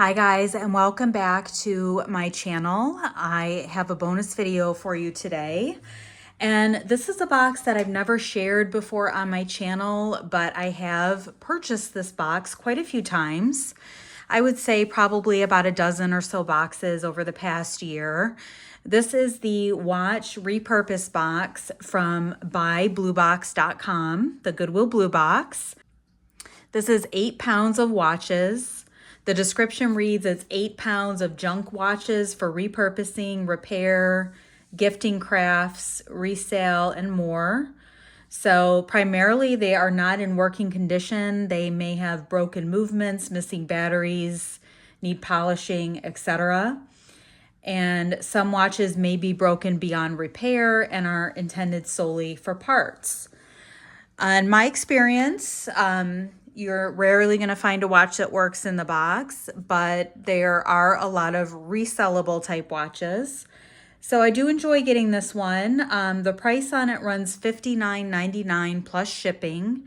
Hi guys, and welcome back to my channel. I have a bonus video for you today. And this is a box that I've never shared before on my channel, but I have purchased this box quite a few times. I would say probably about a dozen or so boxes over the past year. This is the Watch Repurpose box from Bluebox.com, the Goodwill Blue Box. This is 8 pounds of watches. The description reads it's 8 pounds of junk watches for repurposing, repair, gifting crafts, resale, and more. So primarily they are not in working condition. They may have broken movements, missing batteries, need polishing, etc. And some watches may be broken beyond repair and are intended solely for parts. In my experience, you're rarely going to find a watch that works in the box, but there are a lot of resellable type watches. So I do enjoy getting this one. The price on it runs $59.99 plus shipping,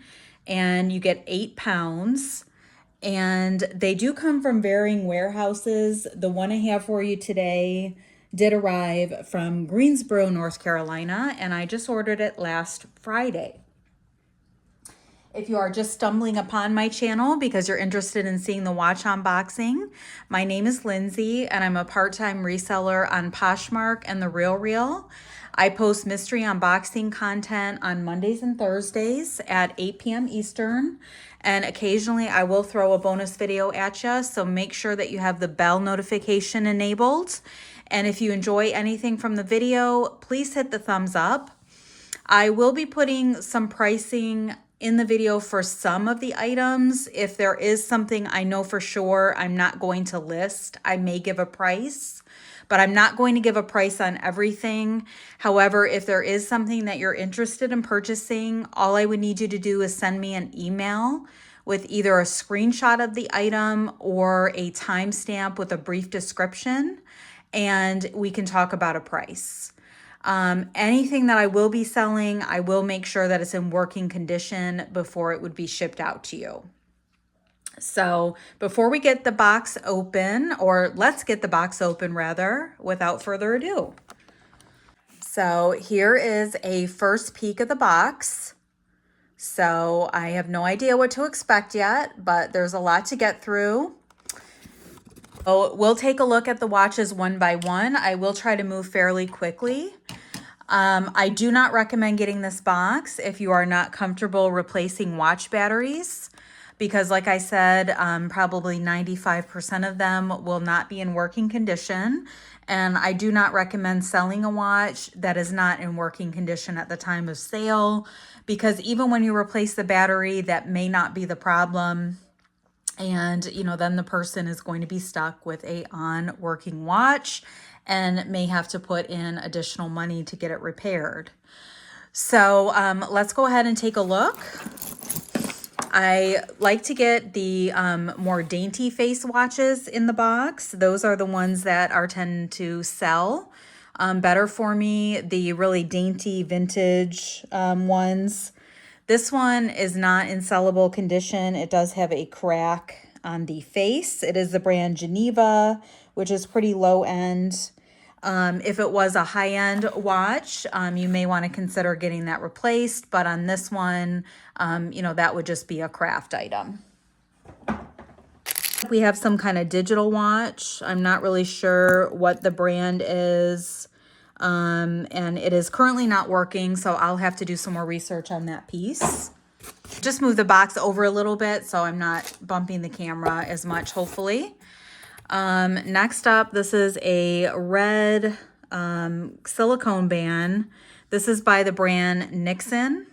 and you get 8 pounds. And they do come from varying warehouses. The one I have for you today did arrive from Greensboro, North Carolina, and I just ordered it last Friday. If you are just stumbling upon my channel because you're interested in seeing the watch unboxing, my name is Lindsay and I'm a part-time reseller on Poshmark and The RealReal. I post mystery unboxing content on Mondays and Thursdays at 8 p.m. Eastern, and occasionally I will throw a bonus video at you, so make sure that you have the bell notification enabled. And if you enjoy anything from the video, please hit the thumbs up. I will be putting some pricing in the video for some of the items. If there is something I know for sure I'm not going to list, I may give a price, but I'm not going to give a price on everything. However, if there is something that you're interested in purchasing, all I would need you to do is send me an email with either a screenshot of the item or a timestamp with a brief description, and we can talk about a price. Anything that I will be selling, I will make sure that it's in working condition before it would be shipped out to you. So before we get the box open, or let's get the box open rather, without further ado. So here is a first peek of the box. So I have no idea what to expect yet, but there's a lot to get through. So we'll take a look at the watches one by one. I will try to move fairly quickly. I do not recommend getting this box if you are not comfortable replacing watch batteries, because like I said, probably 95% of them will not be in working condition. And I do not recommend selling a watch that is not in working condition at the time of sale, because even when you replace the battery, that may not be the problem. And, then the person is going to be stuck with a on-working watch and may have to put in additional money to get it repaired. So let's go ahead and take a look. I like to get the more dainty face watches in the box. Those are the ones that are tend to sell better for me, the really dainty vintage ones. This one is not in sellable condition. It does have a crack on the face. It is the brand Geneva, which is pretty low end. If it was a high-end watch, you may want to consider getting that replaced. But on this one, that would just be a craft item. We have some kind of digital watch. I'm not really sure what the brand is. And it is currently not working, so I'll have to do some more research on that piece. Just move the box over a little bit so I'm not bumping the camera as much, hopefully. Next up, this is a red silicone band. This is by the brand Nixon.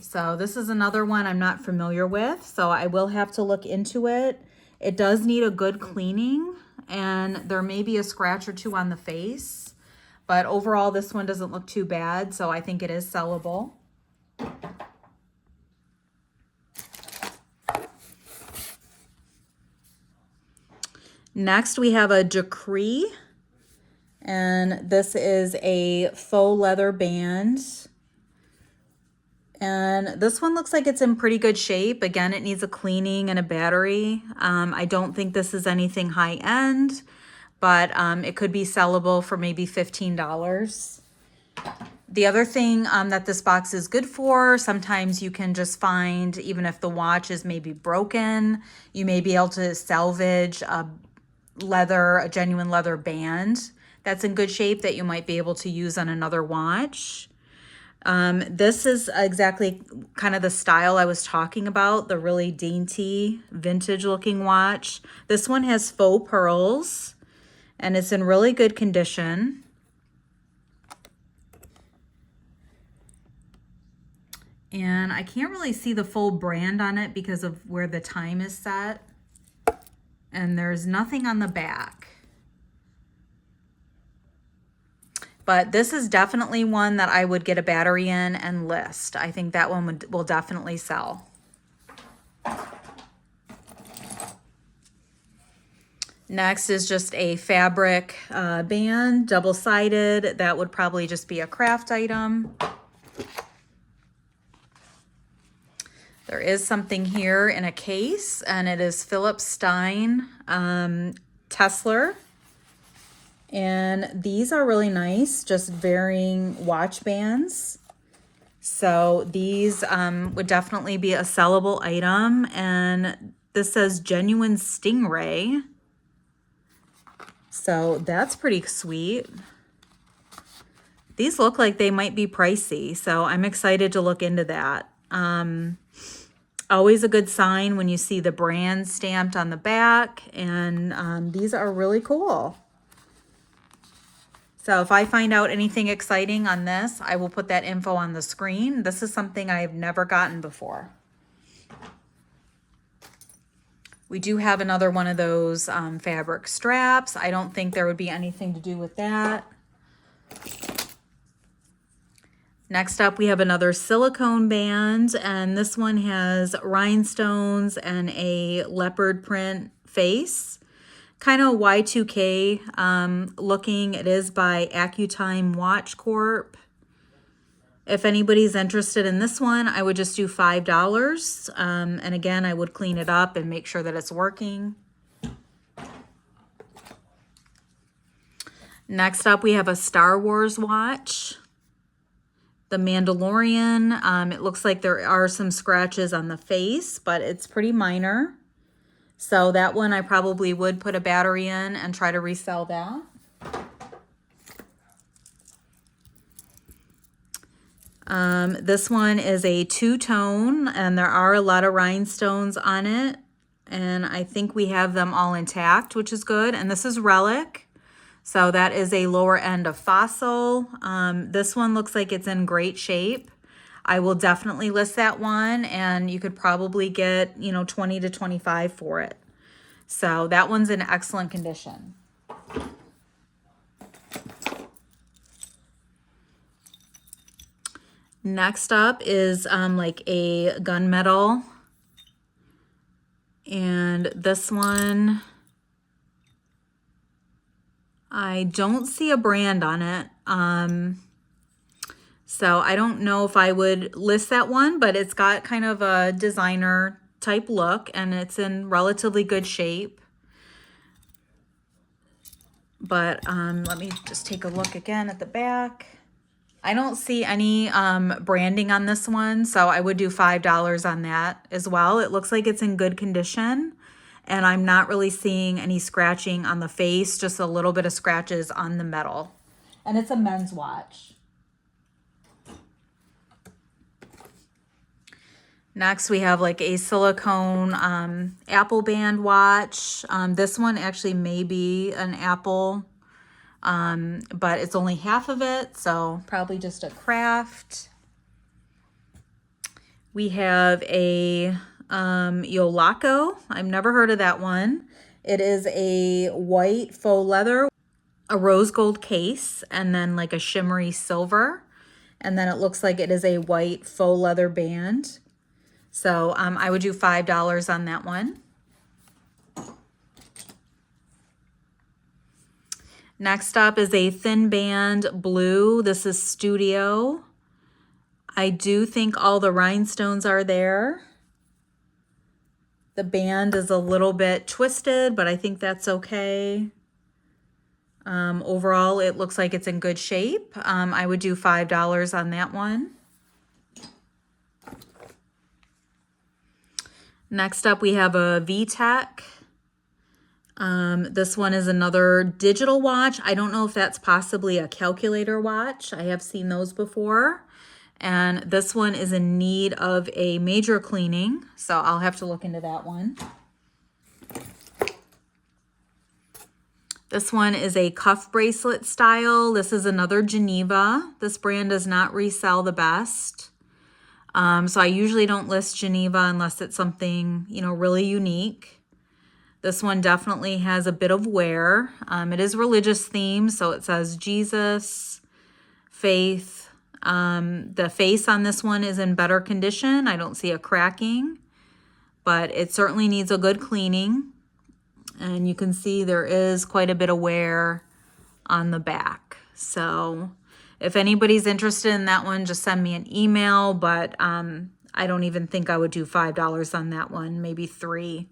So this is another one I'm not familiar with, so I will have to look into it. It does need a good cleaning, and there may be a scratch or two on the face, but overall this one doesn't look too bad, so I think it is sellable. Next we have a Decree, and this is a faux leather band. And this one looks like it's in pretty good shape. Again, it needs a cleaning and a battery. I don't think this is anything high end, but it could be sellable for maybe $15. The other thing that this box is good for, sometimes you can just find, even if the watch is maybe broken, you may be able to salvage a genuine leather band that's in good shape that you might be able to use on another watch. This is exactly kind of the style I was talking about, the really dainty, vintage looking watch. This one has faux pearls and it's in really good condition. And I can't really see the full brand on it because of where the time is set. And there's nothing on the back. But this is definitely one that I would get a battery in and list. I think that one will definitely sell. Next is just a fabric band, double-sided. That would probably just be a craft item. There is something here in a case, and it is Philip Stein Tesla. And these are really nice, just varying watch bands. So these would definitely be a sellable item. And this says Genuine Stingray. So that's pretty sweet. These look like they might be pricey, so I'm excited to look into that. Always a good sign when you see the brand stamped on the back, and these are really cool. So if I find out anything exciting on this, I will put that info on the screen. This is something I've never gotten before. We do have another one of those fabric straps. I don't think there would be anything to do with that. Next up, we have another silicone band, and this one has rhinestones and a leopard print face. Kind of Y2K looking. It is by Accutime Watch Corp. If anybody's interested in this one, I would just do $5. And again, I would clean it up and make sure that it's working. Next up, we have a Star Wars watch. The Mandalorian. It looks like there are some scratches on the face, but it's pretty minor. So that one I probably would put a battery in and try to resell that. This one is a two-tone, and there are a lot of rhinestones on it. And I think we have them all intact, which is good. And this is Relic. So that is a lower end of Fossil. This one looks like it's in great shape. I will definitely list that one, and you could probably get, 20 to 25 for it. So that one's in excellent condition. Next up is like a gunmetal. And this one, I don't see a brand on it. So I don't know if I would list that one, but it's got kind of a designer type look and it's in relatively good shape. But let me just take a look again at the back. I don't see any branding on this one, so I would do $5 on that as well. It looks like it's in good condition, and I'm not really seeing any scratching on the face, just a little bit of scratches on the metal. And it's a men's watch. Next, we have like a silicone Apple band watch. This one actually may be an Apple, but it's only half of it, so probably just a craft. We have a Yolaco. I've never heard of that one. It is a white faux leather, a rose gold case, and then like a shimmery silver. And then it looks like it is a white faux leather band. So I would do $5 on that one. Next up is a thin band blue. This is Studio. I do think all the rhinestones are there. The band is a little bit twisted, but I think that's okay. Overall, it looks like it's in good shape. I would do $5 on that one. Next up, we have a VTech. This one is another digital watch. I don't know if that's possibly a calculator watch. I have seen those before. And this one is in need of a major cleaning, so I'll have to look into that one. This one is a cuff bracelet style. This is another Geneva. This brand does not resell the best. So I usually don't list Geneva unless it's something, you know, really unique. This one definitely has a bit of wear. It is religious themed, so it says Jesus, faith. The face on this one is in better condition. I don't see a cracking, but it certainly needs a good cleaning. And you can see there is quite a bit of wear on the back. So if anybody's interested in that one, just send me an email, but I don't even think I would do $5 on that one, maybe $3.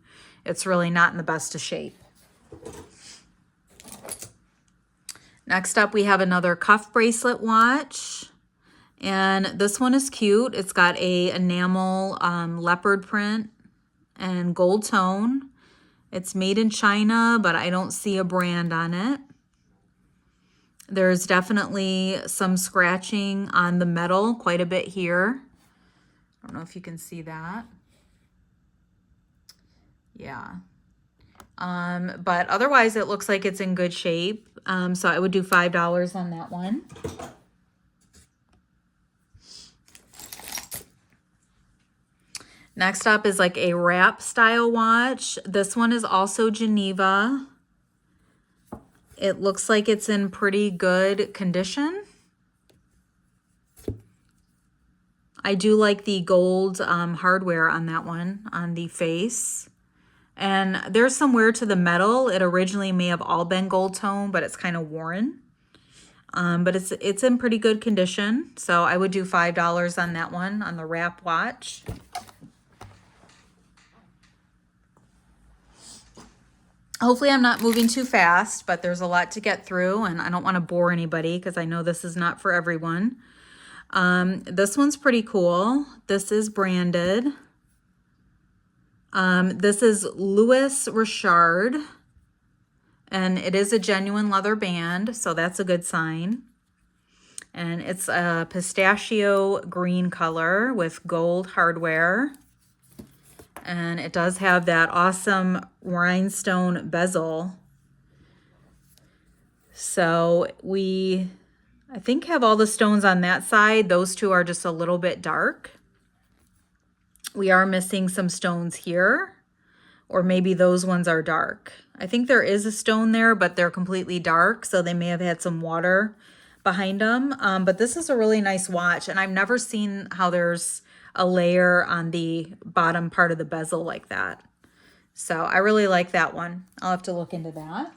It's really not in the best of shape. Next up, we have another cuff bracelet watch. And this one is cute. It's got a enamel leopard print and gold tone. It's made in China, but I don't see a brand on it. There's definitely some scratching on the metal, quite a bit here. I don't know if you can see that. Yeah. But otherwise it looks like it's in good shape. So I would do $5 on that one. Next up is like a wrap style watch. This one is also Geneva. It looks like it's in pretty good condition. I do like the gold hardware on that one, on the face. And there's some wear to the metal. It originally may have all been gold tone, but it's kind of worn. But it's in pretty good condition. So I would do $5 on that one, on the wrap watch. Hopefully I'm not moving too fast, but there's a lot to get through and I don't want to bore anybody because I know this is not for everyone. This one's pretty cool. This is branded. This is Louis Richard and it is a genuine leather band, so that's a good sign. And it's a pistachio green color with gold hardware. And it does have that awesome rhinestone bezel. So I think have all the stones on that side. Those two are just a little bit dark. We are missing some stones here, or maybe those ones are dark. I think there is a stone there, but they're completely dark, so they may have had some water behind them. But this is a really nice watch, and I've never seen how there's a layer on the bottom part of the bezel like that. So I really like that one. I'll have to look into that.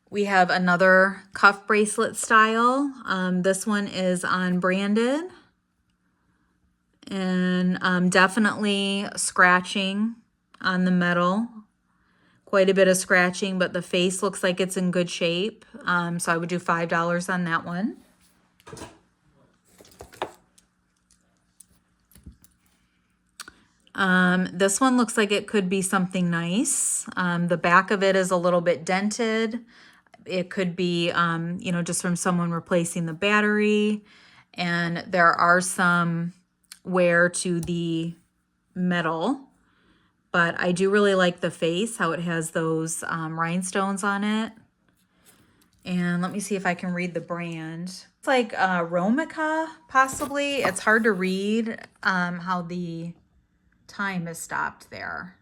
We have another cuff bracelet style. This one is unbranded and definitely scratching on the metal. Quite a bit of scratching, but the face looks like it's in good shape. So I would do $5 on that one. This one looks like it could be something nice. The back of it is a little bit dented. It could be, you know, just from someone replacing the battery. And there are some wear to the metal. But I do really like the face, how it has those rhinestones on it. And let me see if I can read the brand. It's like Romica, possibly. It's hard to read how the time is stopped there.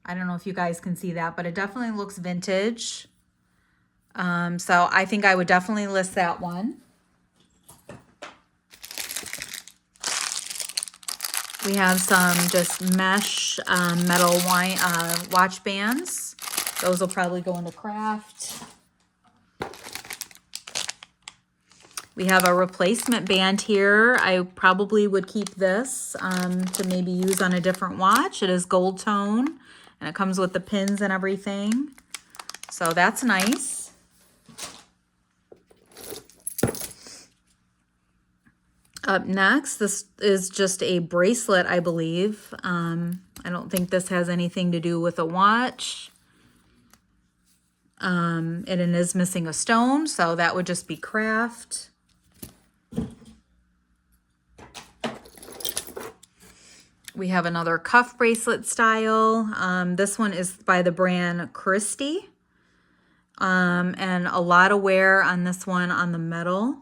I don't know if you guys can see that, but it definitely looks vintage. So I think I would definitely list that one. We have some just mesh metal watch bands. Those will probably go into craft. We have a replacement band here. I probably would keep this to maybe use on a different watch. It is gold tone and it comes with the pins and everything. So that's nice. Up next, this is just a bracelet, I believe. I don't think this has anything to do with a watch. And it is missing a stone, so that would just be craft. We have another cuff bracelet style. This one is by the brand Christie. And a lot of wear on this one on the metal.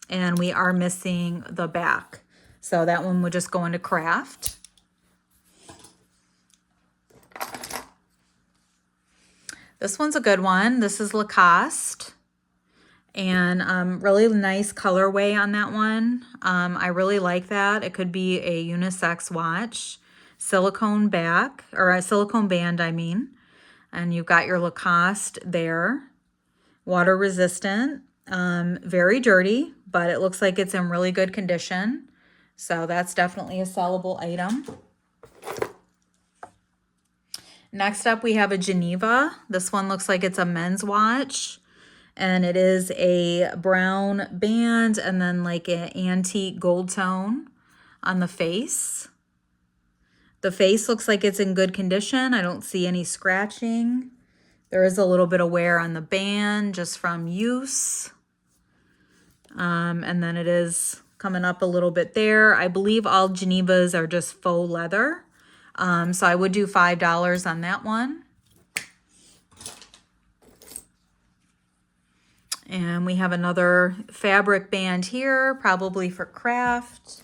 And we are missing the back. So that one would just go into craft. This one's a good one. This is Lacoste. And really nice colorway on that one. I really like that. It could be a unisex watch. Silicone back, or a silicone band, I mean. And you've got your Lacoste there. Water resistant. Very dirty, but it looks like it's in really good condition. So that's definitely a sellable item. Next up, we have a Geneva. This one looks like it's a men's watch. And it is a brown band and then like an antique gold tone on the face. The face looks like it's in good condition. I don't see any scratching. There is a little bit of wear on the band just from use. And then it is coming up a little bit there. I believe all Genevas are just faux leather. So I would do $5 on that one. And we have another fabric band here, probably for craft.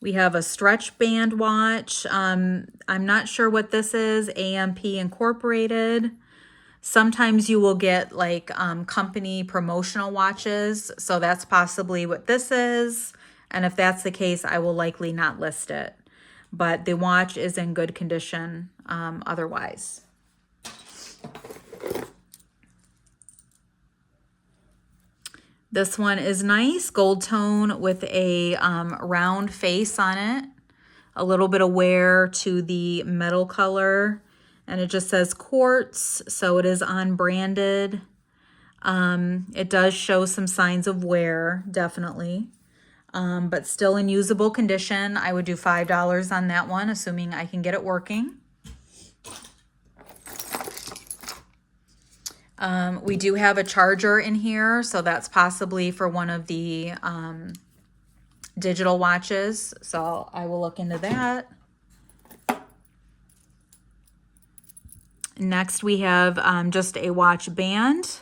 We have a stretch band watch. I'm not sure what this is, AMP Incorporated. Sometimes you will get like company promotional watches. So that's possibly what this is. And if that's the case, I will likely not list it. But the watch is in good condition otherwise. This one is nice, gold tone with a round face on it. A little bit of wear to the metal color. And it just says quartz, so it is unbranded. It does show some signs of wear, definitely. But still in usable condition. I would do $5 on that one, assuming I can get it working. We do have a charger in here, so that's possibly for one of the digital watches. So I will look into that. Next, we have just a watch band.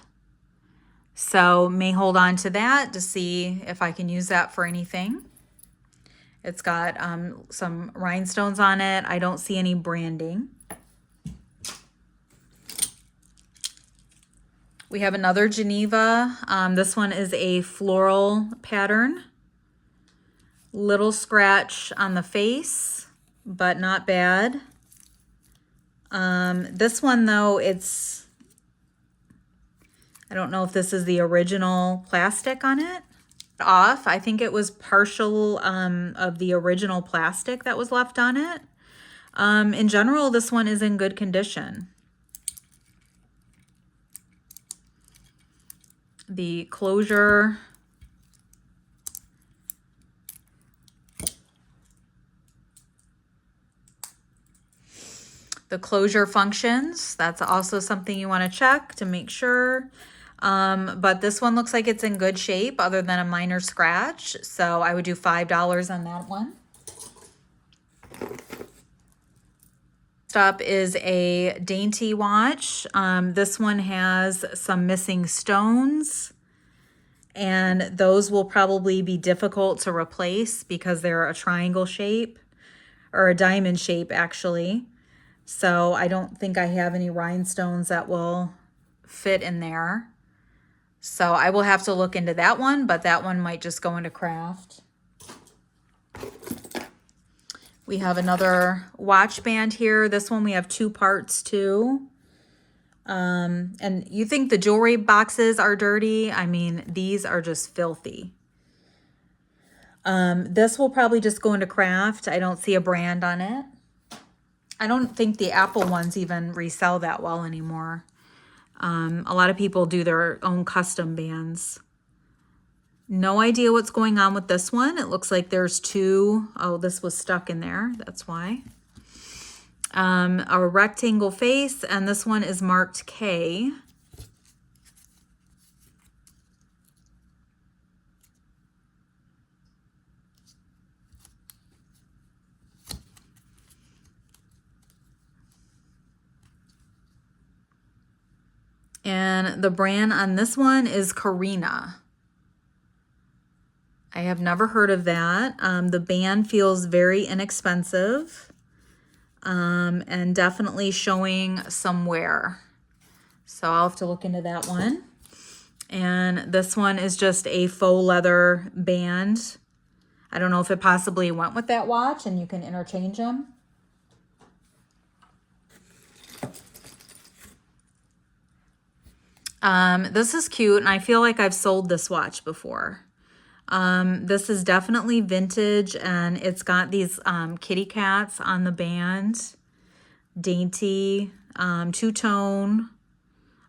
So may hold on to that to see if I can use that for anything. It's got some rhinestones on it. I don't see any branding. We have another Geneva. This one is a floral pattern. Little scratch on the face, but not bad. This one though, I don't know if this is the original plastic on it. I think it was partial of the original plastic that was left on it. In general, this one is in good condition. The closure, functions, that's also something you want to check to make sure. But this one looks like it's in good shape other than a minor scratch. So I would do $5 on that one. Next up is a dainty watch. This one has some missing stones. And those will probably be difficult to replace because they're a triangle shape. Or a diamond shape, actually. So I don't think I have any rhinestones that will fit in there. So I will have to look into that one, but that one might just go into craft. We have another watch band here. This one we have two parts too. And you think the jewelry boxes are dirty? I mean, these are just filthy. This will probably just go into craft. I don't see a brand on it. I don't think the Apple ones even resell that well anymore. A lot of people do their own custom bands. No idea what's going on with this one. It looks like there's two. Oh, this was stuck in there. That's why. A rectangle face, and this one is marked K. And the brand on this one is Carina. I have never heard of that. The band feels very inexpensive, and definitely showing some wear. So I'll have to look into that one. And this one is just a faux leather band. I don't know if it possibly went with that watch and you can interchange them. This is cute, and I feel like I've sold this watch before. This is definitely vintage, and it's got these kitty cats on the band. Dainty, two-tone.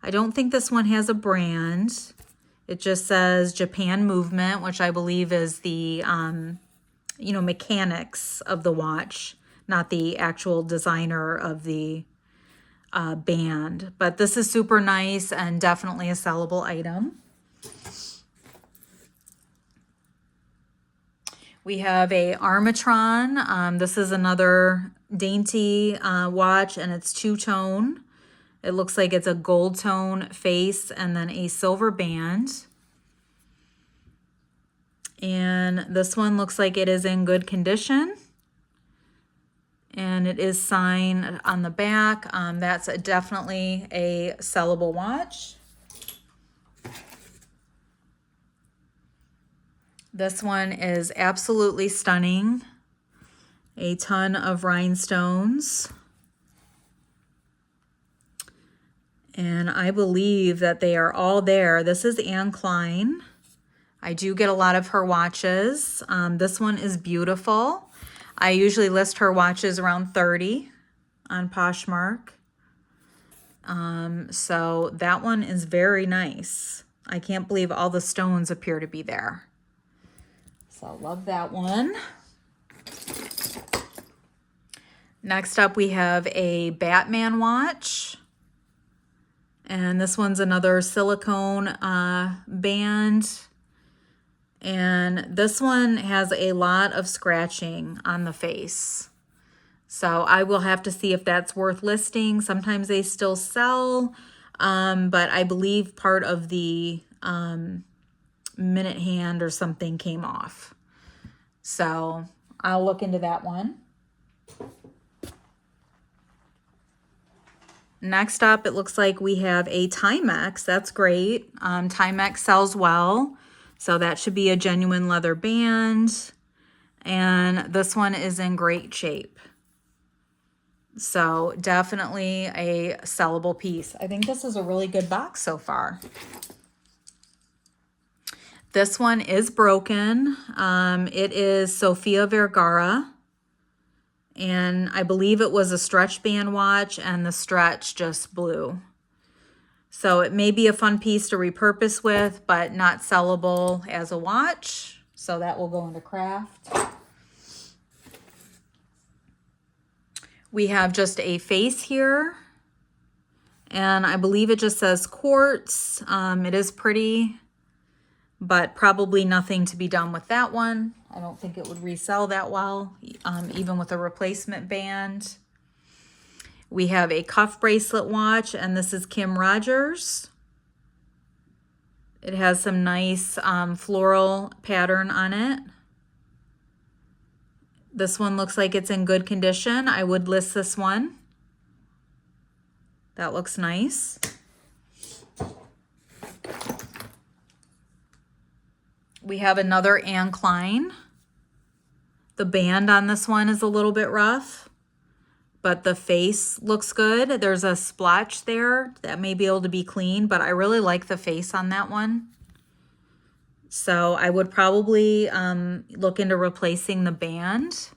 I don't think this one has a brand. It just says Japan Movement, which I believe is the, mechanics of the watch, not the actual designer of the band. But this is super nice and definitely a sellable item. We have a Armatron. This is another dainty watch, and it's two-tone. It looks like it's a gold tone face and then a silver band. And this one looks like it is in good condition. And it is signed on the back. That's definitely a sellable watch. This one is absolutely stunning. A ton of rhinestones. And I believe that they are all there. This is Anne Klein. I do get a lot of her watches. This one is beautiful. I usually list her watches around 30 on Poshmark. So that one is very nice. I can't believe all the stones appear to be there. So I love that one. Next up, we have a Batman watch. And this one's another silicone band. And this one has a lot of scratching on the face. So I will have to see if that's worth listing. Sometimes they still sell, but I believe part of the minute hand or something came off. So I'll look into that one. Next up, it looks like we have a Timex. That's great. Timex sells well, so that should be a genuine leather band. And this one is in great shape. So definitely a sellable piece. I think this is a really good box so far. This one is broken. It is Sofia Vergara. And I believe it was a stretch band watch, and the stretch just blew. So it may be a fun piece to repurpose with, but not sellable as a watch. So that will go into craft. We have just a face here. And I believe it just says quartz. It is pretty, but probably nothing to be done with that one. I don't think it would resell that well, even with a replacement band. We have a cuff bracelet watch, and this is Kim Rogers. It has some nice floral pattern on it. This one looks like it's in good condition. I would list this one. That looks nice. We have another Anne Klein. The band on this one is a little bit rough, but the face looks good. There's a splotch there that may be able to be clean, but I really like the face on that one. So I would probably look into replacing the band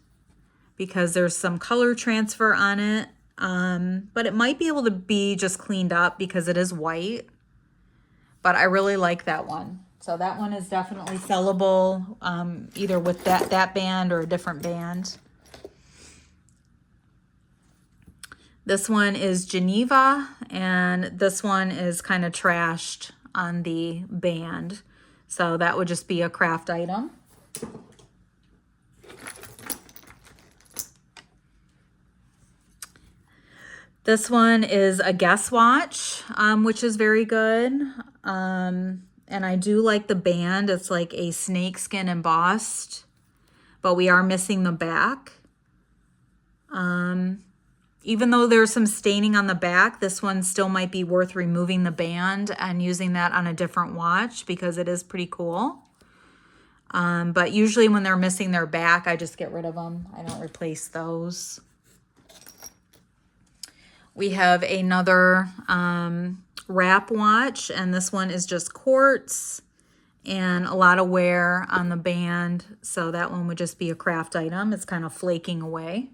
because there's some color transfer on it. But it might be able to be just cleaned up because it is white. But I really like that one. So that one is definitely sellable, either with that band or a different band. This one is Geneva, and this one is kind of trashed on the band. So that would just be a craft item. This one is a Guess watch, which is very good. And I do like the band. It's like a snakeskin embossed, but we are missing the back. Even though there's some staining on the back, this one still might be worth removing the band and using that on a different watch because it is pretty cool. But usually when they're missing their back, I just get rid of them. I don't replace those. We have another wrap watch, and this one is just quartz and a lot of wear on the band. So that one would just be a craft item. It's kind of flaking away.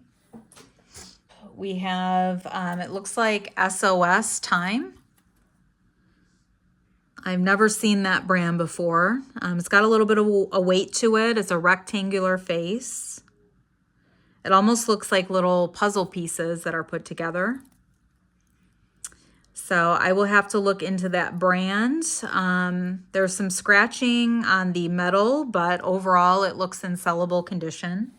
We have, it looks like SOS Time. I've never seen that brand before. It's got a little bit of a weight to it. It's a rectangular face. It almost looks like little puzzle pieces that are put together. So I will have to look into that brand. There's some scratching on the metal, but overall it looks in sellable condition.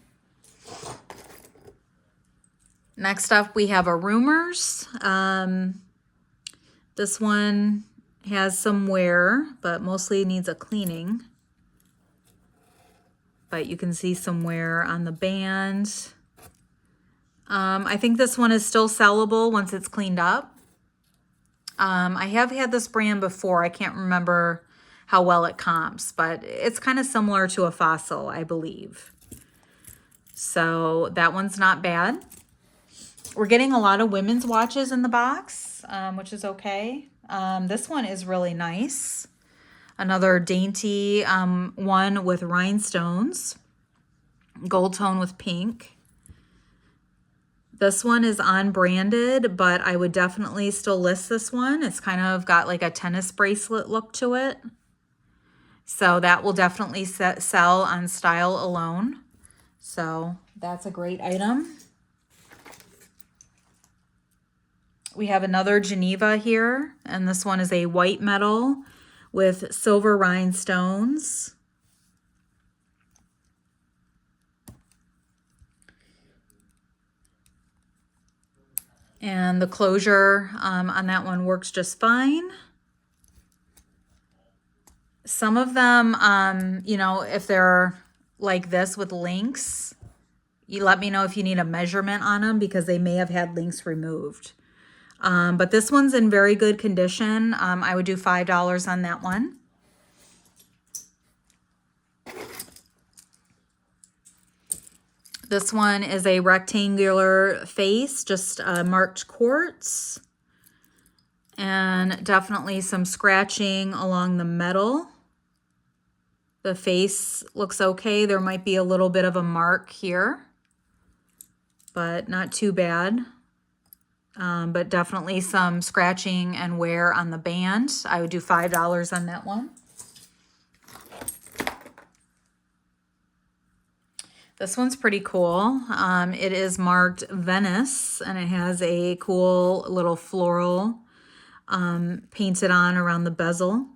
Next up, we have a Rumors. This one has some wear, but mostly needs a cleaning. But you can see some wear on the band. I think this one is still sellable once it's cleaned up. I have had this brand before. I can't remember how well it comps, but it's kind of similar to a Fossil, I believe. So that one's not bad. We're getting a lot of women's watches in the box, which is okay. This one is really nice. Another dainty one with rhinestones, gold tone with pink. This one is unbranded, but I would definitely still list this one. It's kind of got like a tennis bracelet look to it. So that will definitely sell on Style alone. So that's a great item. We have another Geneva here, and this one is a white metal with silver rhinestones. And the closure on that one works just fine. Some of them, you know, if they're like this with links, you let me know if you need a measurement on them because they may have had links removed. But this one's in very good condition. I would do $5 on that one. This one is a rectangular face, just marked quartz. And definitely some scratching along the metal. The face looks okay. There might be a little bit of a mark here, but not too bad. But definitely some scratching and wear on the band. I would do $5 on that one. This one's pretty cool. It is marked Venice, and it has a cool little floral painted on around the bezel.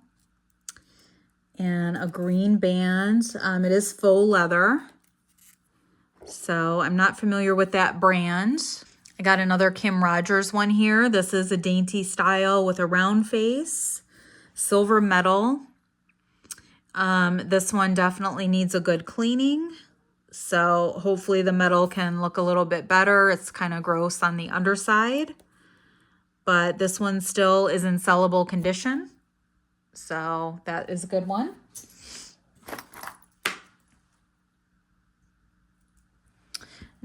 And a green band. It is faux leather. So I'm not familiar with that brand. I got another Kim Rogers one here. This is a dainty style with a round face, silver metal. This one definitely needs a good cleaning. So hopefully the metal can look a little bit better. It's kind of gross on the underside, but this one still is in sellable condition. So that is a good one.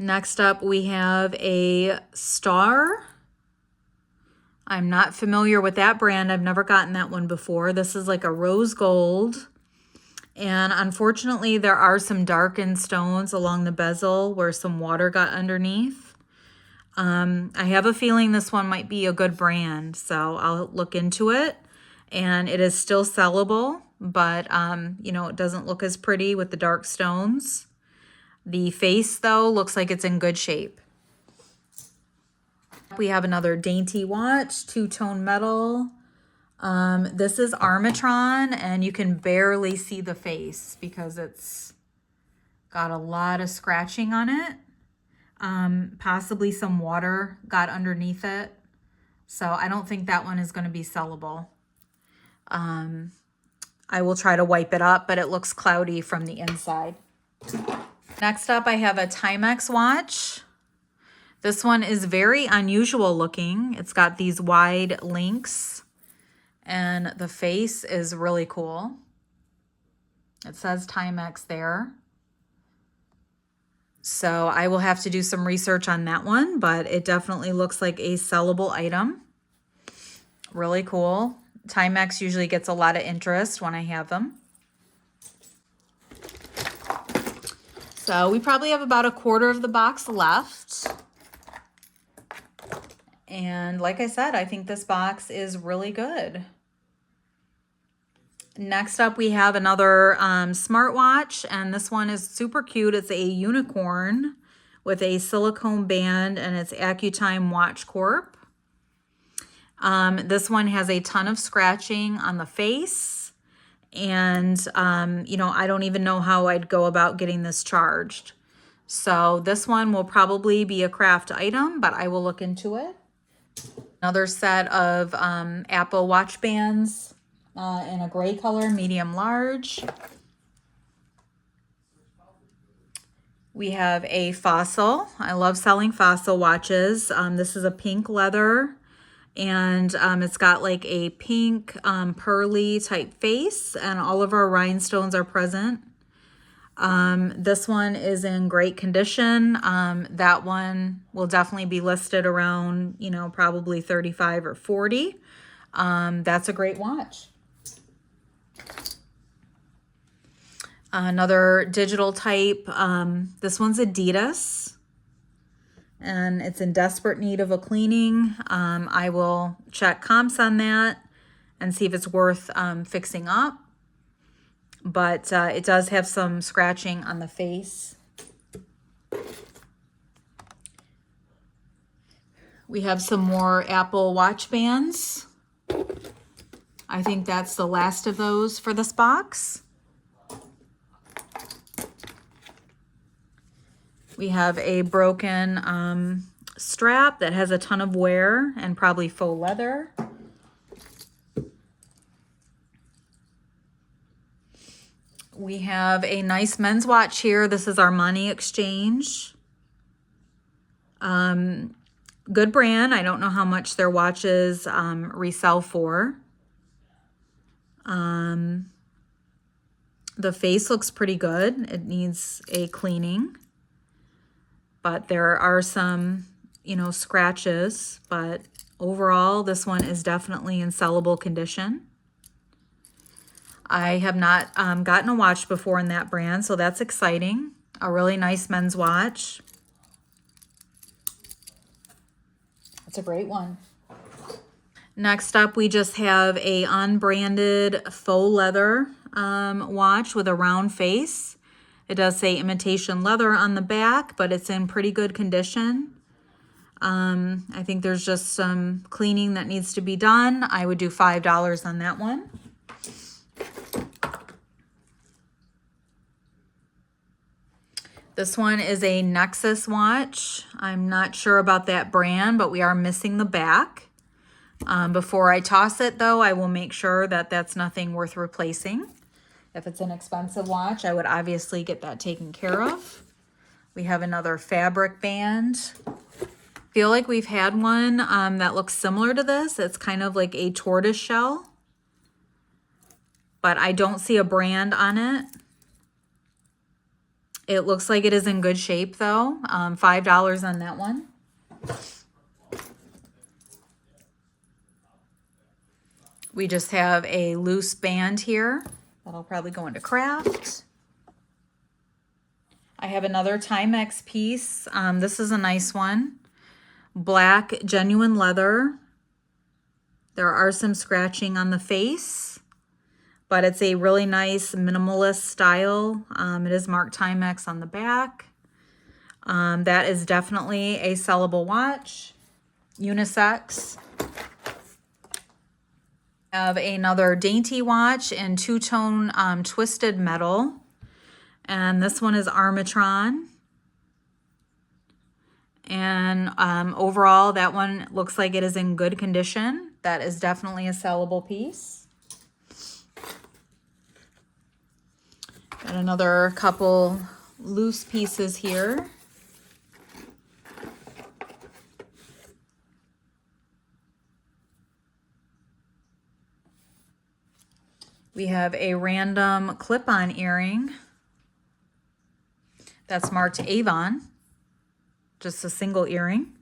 Next up, we have a Star. I'm not familiar with that brand. I've never gotten that one before. This is like a rose gold. And unfortunately, there are some darkened stones along the bezel where some water got underneath. I have a feeling this one might be a good brand, so I'll look into it. And it is still sellable, but you know, it doesn't look as pretty with the dark stones. The face, though, looks like it's in good shape. We have another dainty watch, two-tone metal. This is Armatron, and you can barely see the face because it's got a lot of scratching on it. Possibly some water got underneath it. So I don't think that one is going to be sellable. I will try to wipe it up, but it looks cloudy from the inside. Next up, I have a Timex watch. This one is very unusual looking. It's got these wide links, and the face is really cool. It says Timex there. So I will have to do some research on that one, but it definitely looks like a sellable item. Really cool. Timex usually gets a lot of interest when I have them. So we probably have about a quarter of the box left. And like I said, I think this box is really good. Next up, we have another smartwatch, and this one is super cute. It's a unicorn with a silicone band, and it's AccuTime Watch Corp. This one has a ton of scratching on the face, and you know, I don't even know how I'd go about getting this charged. So this one will probably be a craft item, but I will look into it. Another set of Apple Watch bands in a gray color, medium large. We have a Fossil. I love selling Fossil watches. This is a pink leather, and it's got like a pink pearly type face, and all of our rhinestones are present. This one is in great condition. That one will definitely be listed around, you know, probably 35 or 40. That's a great watch. Another digital type. This one's Adidas, and it's in desperate need of a cleaning. I will check comps on that and see if it's worth fixing up. But it does have some scratching on the face. We have some more Apple Watch bands. I think that's the last of those for this box. We have a broken strap that has a ton of wear and probably faux leather. We have a nice men's watch here. This is Armani Exchange. Good brand. I don't know how much their watches resell for. The face looks pretty good. It needs a cleaning. But there are some, you know, scratches. But overall, this one is definitely in sellable condition. I have not gotten a watch before in that brand, so that's exciting. A really nice men's watch. It's a great one. Next up, we just have a unbranded faux leather watch with a round face. It does say imitation leather on the back, but it's in pretty good condition. I think there's just some cleaning that needs to be done. I would do $5 on that one. This one is a Nexus watch. I'm not sure about that brand, but we are missing the back. Before I toss it, though, I will make sure that that's nothing worth replacing. If it's an expensive watch, I would obviously get that taken care of. We have another fabric band. I feel like we've had one that looks similar to this. It's kind of like a tortoise shell, but I don't see a brand on it. It looks like it is in good shape though. $5 on that one. We just have a loose band here. That'll probably go into craft. I have another Timex piece. This is a nice one. Black genuine leather. There are some scratching on the face, but it's a really nice minimalist style. It is marked Timex on the back. That is definitely a sellable watch. Unisex. I have another dainty watch in two-tone twisted metal. And this one is Armatron. And overall, that one looks like it is in good condition. That is definitely a sellable piece. Got another couple loose pieces here. We have a random clip-on earring that's marked Avon, just a single earring.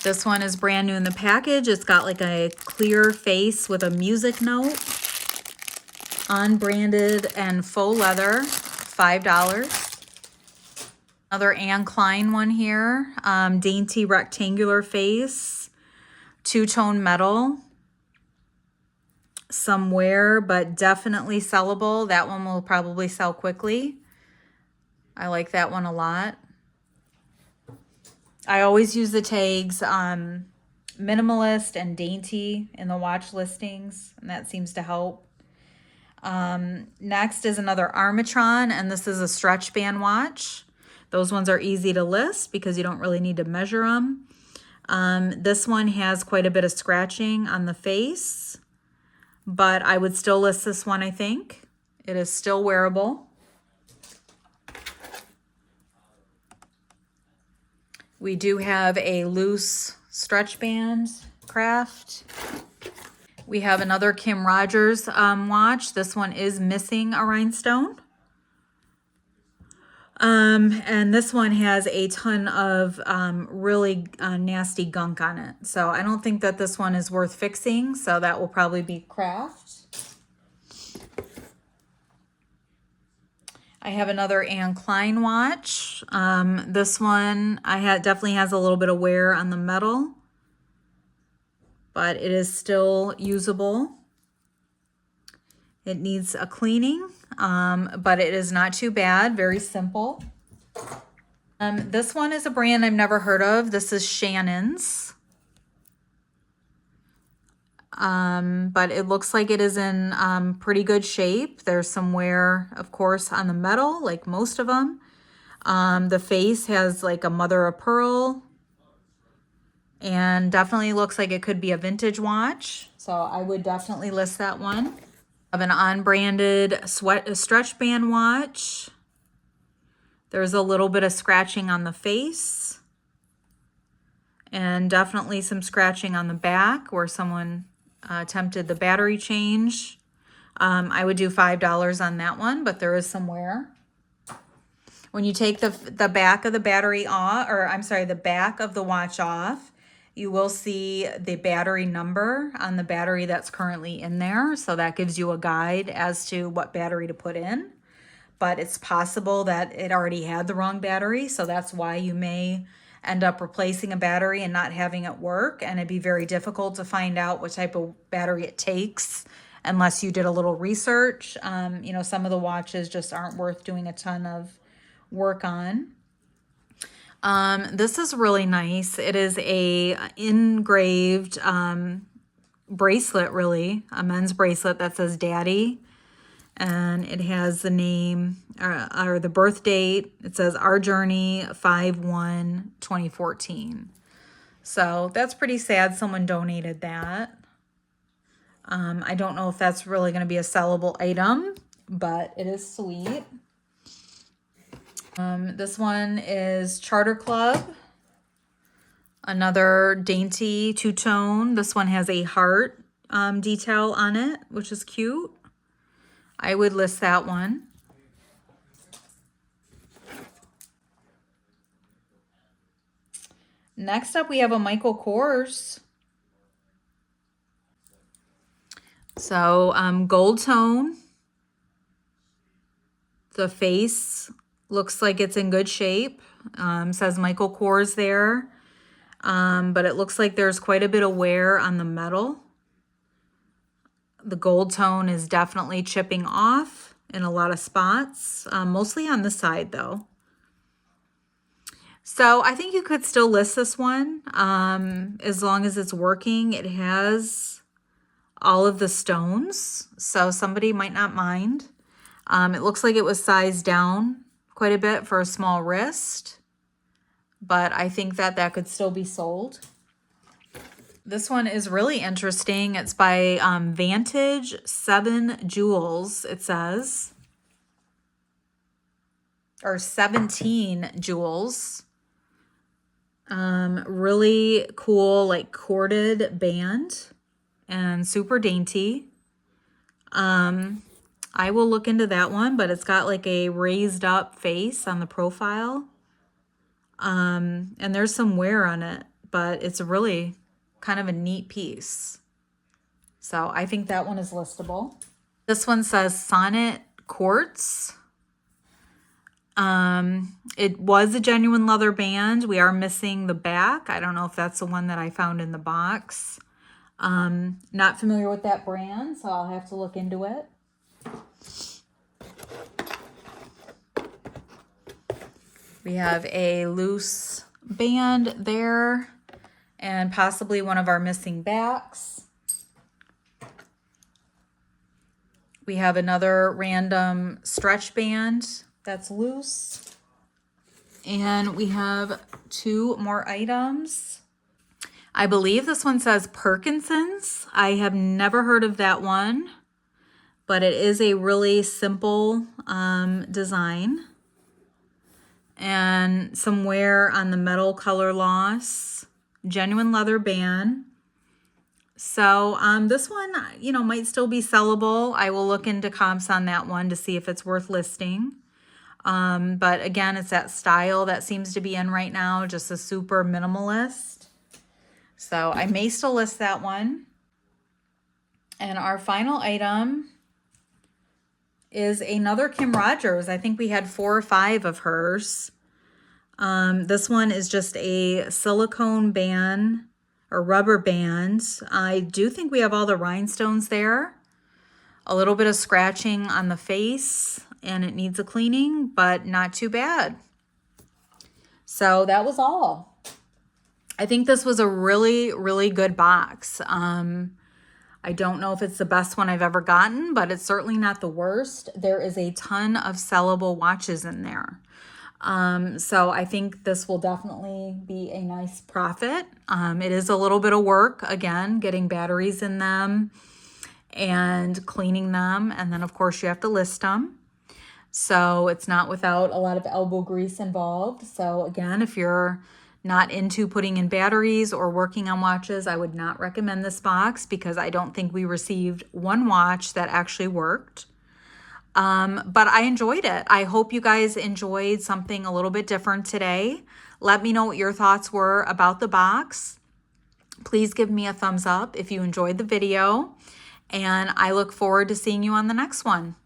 This one is brand new in the package. It's got like a clear face with a music note, unbranded and faux leather, $5. Another Anne Klein one here, dainty rectangular face, two-tone metal, some wear, but definitely sellable. That one will probably sell quickly. I like that one a lot. I always use the tags minimalist and dainty in the watch listings, and that seems to help. Next is another Armatron, and this is a stretch band watch. Those ones are easy to list because you don't really need to measure them. This one has quite a bit of scratching on the face, but I would still list this one, I think. It is still wearable. We do have a loose stretch band craft. We have another Kim Rogers watch. This one is missing a rhinestone. And this one has a ton of really nasty gunk on it. So I don't think that this one is worth fixing. So that will probably be craft. I have another Anne Klein watch. This one definitely has a little bit of wear on the metal, but it is still usable. It needs a cleaning, but it is not too bad. Very simple. This one is a brand I've never heard of. This is Shannon's. But it looks like it is in pretty good shape. There's some wear, of course, on the metal, like most of them. The face has like a mother of pearl, and definitely looks like it could be a vintage watch. So I would definitely list that one. I have an unbranded stretch band watch. There's a little bit of scratching on the face, and definitely some scratching on the back where someone attempted the battery change. I would do $5 on that one, but there is some wear. When you take the back of the battery off, or I'm sorry, the back of the watch off, you will see the battery number on the battery that's currently in there. So that gives you a guide as to what battery to put in. But it's possible that it already had the wrong battery. So that's why you may end up replacing a battery and not having it work. And it'd be very difficult to find out what type of battery it takes unless you did a little research. You know, some of the watches just aren't worth doing a ton of work on. This is really nice. It is a engraved bracelet, really, a men's bracelet that says Daddy. And it has the name or the birth date. It says Our Journey 5/1/2014. So that's pretty sad someone donated that. I don't know if that's really going to be a sellable item, but it is sweet. This one is Charter Club. Another dainty two-tone. This one has a heart detail on it, which is cute. I would list that one. Next up, we have a Michael Kors. So gold tone. The face looks like it's in good shape. Says Michael Kors there. But it looks like there's quite a bit of wear on the metal. The gold tone is definitely chipping off in a lot of spots, mostly on the side though. So I think you could still list this one as long as it's working. It has all of the stones, so somebody might not mind. It looks like it was sized down quite a bit for a small wrist, but I think that that could still be sold. This one is really interesting. It's by Vantage 7 Jewels, it says. Or 17 jewels. Really cool, like corded band and super dainty. I will look into that one, but it's got like a raised up face on the profile. And there's some wear on it, but it's really kind of a neat piece. So I think that one is listable. This one says Sonnet Quartz. It was a genuine leather band. We are missing the back. I don't know if that's the one that I found in the box. Not familiar with that brand, so I'll have to look into it. We have a loose band there and possibly one of our missing backs. We have another random stretch band that's loose. And we have 2 more items. I believe this one says Perkinson's. I have never heard of that one, but it is a really simple design. And some wear on the metal color loss. Genuine leather band. So this one, you know, might still be sellable. I will look into comps on that one to see if it's worth listing. But again, it's that style that seems to be in right now, just a super minimalist. So I may still list that one. And our final item is another Kim Rogers. I think we had 4 or 5 of hers. This one is just a silicone band or rubber band. I do think we have all the rhinestones there. A little bit of scratching on the face and it needs a cleaning, but not too bad. So that was all. I think this was a really, really good box. I don't know if it's the best one I've ever gotten, but it's certainly not the worst. There is a ton of sellable watches in there. So I think this will definitely be a nice profit. It is a little bit of work, again, getting batteries in them and cleaning them. And then, of course, you have to list them. So it's not without a lot of elbow grease involved. So again, if you're not into putting in batteries or working on watches, I would not recommend this box because I don't think we received one watch that actually worked. But I enjoyed it. I hope you guys enjoyed something a little bit different today. Let me know what your thoughts were about the box. Please give me a thumbs up if you enjoyed the video, and I look forward to seeing you on the next one.